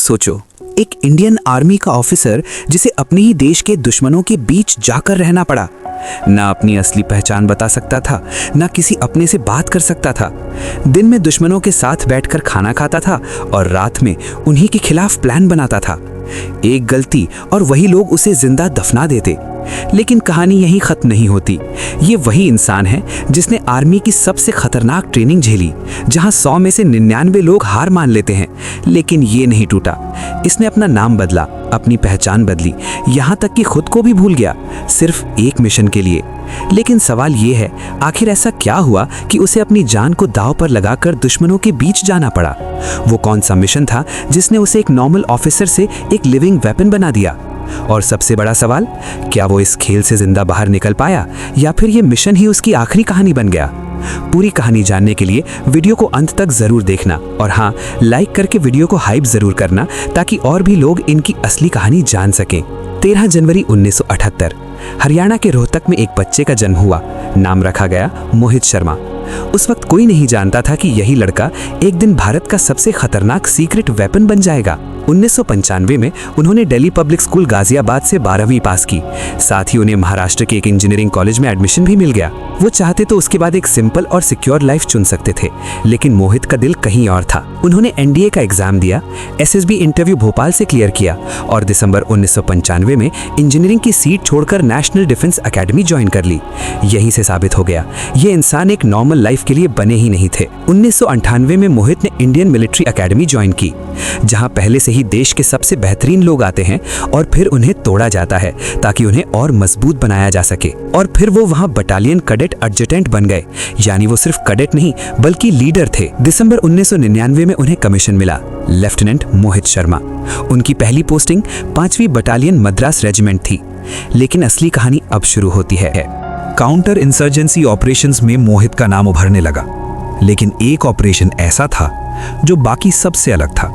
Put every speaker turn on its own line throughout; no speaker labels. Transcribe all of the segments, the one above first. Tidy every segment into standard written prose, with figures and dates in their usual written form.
सोचो, एक Indian army का ऑफिसर जिसे अपने ही देश के दुश्मनों के बीच जाकर रहना पड़ा। ना अपनी असली पहचान बता सकता था, ना किसी अपने से बात कर सकता था। दिन में दुश्मनों के साथ बैठकर खाना खाता था और रात में उन्हीं के खिलाफ प्लान बनाता था। एक गलती और वही लोग उसे जिंदा दफना देते। लेकिन कहानी यहीं खत्म नहीं होती। ये वही इंसान है जिसने आर्मी की सबसे खतरनाक ट्रेनिंग झेली, जहां 100 में से 99 लोग हार मान लेते हैं, लेकिन ये नहीं टूटा। इसने अपना नाम बदला, अपनी पहचान बदली, यहाँ तक कि खुद को भी भूल गया, सिर्फ एक मिशन के लिए। लेकिन सवाल ये है, आखिर ऐसा क्या हुआ कि उसे अपनी जान को दांव पर लगाकर दुश्मनों के बीच जाना पड़ा? वो कौन सा मिशन था जिसने उसे एक नॉर्मल ऑफिसर से एक लिविंग वेपन बना दिया? और सबसे बड़ा सवाल, क्या वो इस खेल से जिंदा बाहर निकल पाया, या फिर ये मिशन ही उसकी आखिरी कहानी बन गया? पूरी कहानी जानने के लिए वीडियो को अंत तक जरूर देखना, और हाँ, लाइक करके वीडियो को हाइप जरूर करना ताकि और भी लोग इनकी असली कहानी जान सकें। 13 जनवरी 1978 हरियाणा के रोहतक में एक बच्चे का जन्म हुआ। नाम रखा गया मोहित शर्मा। उस वक्त कोई नहीं जानता था कि यही लड़का एक दिन भारत का सबसे खतरनाक सीक्रेट वेपन बन जाएगा। 1995 में उन्होंने दिल्ली पब्लिक स्कूल गाजियाबाद से 12वीं पास की। साथ ही उन्हें महाराष्ट्र के एक इंजीनियरिंग कॉलेज में एडमिशन भी मिल गया। वो चाहते तो उसके बाद एक सिंपल और सिक्योर लाइफ चुन सकते थे, लेकिन मोहित का दिल कहीं और था। उन्होंने एनडीए का एग्जाम दिया, एसएसबी इंटरव्यू भोपाल से क्लियर किया और दिसंबर 1995 में इंजीनियरिंग की सीट छोड़कर नेशनल डिफेंस एकेडमी ज्वाइन कर ली। यहीं से साबित हो गया, ये इंसान एक नॉर्मल लाइफ के लिए बने ही नहीं थे। 1998 में मोहित ने इंडियन मिलिट्री एकेडमी ज्वाइन की, जहां पहले से ही देश के सबसे बेहतरीन लोग आते हैं और फिर उन्हें तोड़ा जाता है ताकि उन्हें और मजबूत बनाया जा सके। और फिर वो वहां बटालियन कैडेट एडजुटेंट बन गए, यानी वो सिर्फ कैडेट नहीं बल्कि लीडर थे। दिसंबर 1999 में उन्हें कमीशन मिला, लेफ्टिनेंट मोहित शर्मा। उनकी पहली पोस्टिंग 5वीं बटालियन मद्रास रेजिमेंट थी। लेकिन असली कहानी अब शुरू होती है।
काउंटर इंसर्जेंसी ऑपरेशंस में मोहित का नाम उभरने लगा, लेकिन एक ऑपरेशन ऐसा था जो बाकी सबसे अलग था।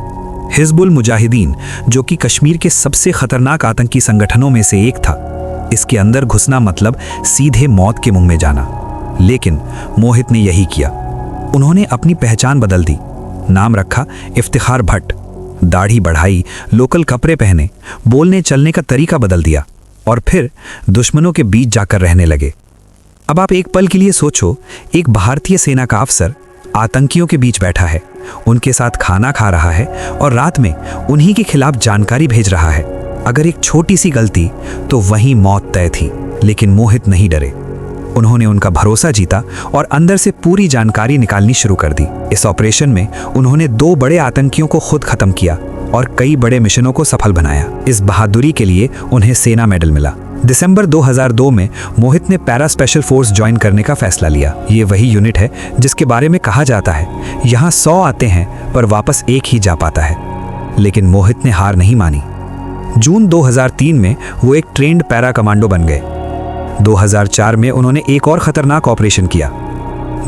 हिजबुल मुजाहिदीन, जो कि कश्मीर के सबसे खतरनाक आतंकी संगठनों में से एक था। इसके अंदर घुसना मतलब सीधे मौत के मुंह में जाना। लेकिन मोहित ने यही किया। उन्होंने अपनी पहचान बदल दी, नाम रखा इफ्तिखार भट्ट, दाढ़ी बढ़ाई, लोकल कपड़े पहने, बोलने चलने का तरीका बदल दिया और फिर दुश्मनों के बीच जाकर रहने लगे। अब आप एक पल के लिए सोचो, एक भारतीय सेना का अफसर आतंकियों के बीच बैठा है, उनके साथ खाना खा रहा है और रात में उन्हीं के खिलाफ जानकारी भेज रहा है। अगर एक छोटी सी गलती तो वहीं मौत तय थी। लेकिन मोहित नहीं डरे। उन्होंने उनका भरोसा जीता और अंदर से पूरी जानकारी निकालनी शुरू कर दी। इस ऑपरेशन में उन्होंने 2 बड़े आतंकियों को खुद खत्म किया और कई बड़े मिशनों को सफल बनाया। इस बहादुरी के लिए उन्हें सेना मेडल मिला। दिसंबर 2002 में मोहित ने पैरा स्पेशल फोर्स ज्वाइन करने का फैसला लिया। ये वही यूनिट है जिसके बारे में कहा जाता है, यहाँ 100 आते हैं पर वापस एक ही जा पाता है। लेकिन मोहित ने हार नहीं मानी। जून 2003 में वो एक ट्रेंड पैरा कमांडो बन गए। 2004 में उन्होंने एक और खतरनाक ऑपरेशन किया।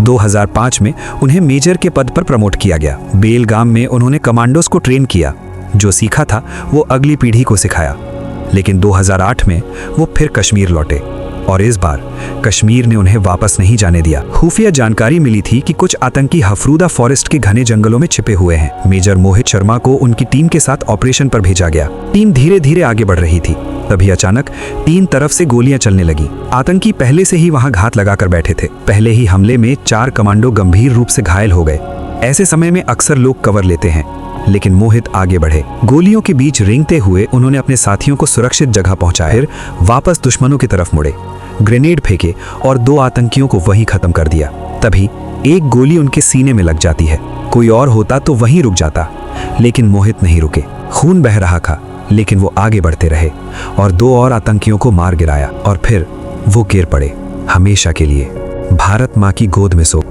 2005 में उन्हें मेजर के पद पर प्रमोट किया गया। बेलगाम में उन्होंने कमांडोज को ट्रेन किया। जो सीखा था वो अगली पीढ़ी को सिखाया। लेकिन 2008 में वो फिर कश्मीर लौटे और इस बार कश्मीर ने उन्हें वापस नहीं जाने दिया। खुफिया जानकारी मिली थी कि कुछ आतंकी हफरूदा फॉरेस्ट के घने जंगलों में छिपे हुए हैं। मेजर मोहित शर्मा को उनकी टीम के साथ ऑपरेशन पर भेजा गया। टीम धीरे धीरे आगे बढ़ रही थी, तभी अचानक 3 तरफ से गोलियां चलने लगी। आतंकी पहले से ही वहां घात लगाकर बैठे थे। पहले ही हमले में 4 कमांडो गंभीर रूप से घायल हो गए। ऐसे समय में अक्सर लोग कवर लेते हैं, लेकिन मोहित आगे बढ़े। गोलियों के बीच रेंगते हुए उन्होंने अपने साथियों को सुरक्षित जगह पहुंचाया, फिर वापस दुश्मनों की तरफ मुड़े, ग्रेनेड फेंके और 2 आतंकियों को वहीं खत्म कर दिया। तभी एक गोली उनके सीने में लग जाती है। कोई और होता तो वहीं रुक जाता, लेकिन मोहित नहीं रुके। खून बह रहा था, लेकिन वो आगे बढ़ते रहे और 2 और आतंकियों को मार गिराया और फिर वो गिर पड़े हमेशा के लिए भारत माँ की गोद में सो।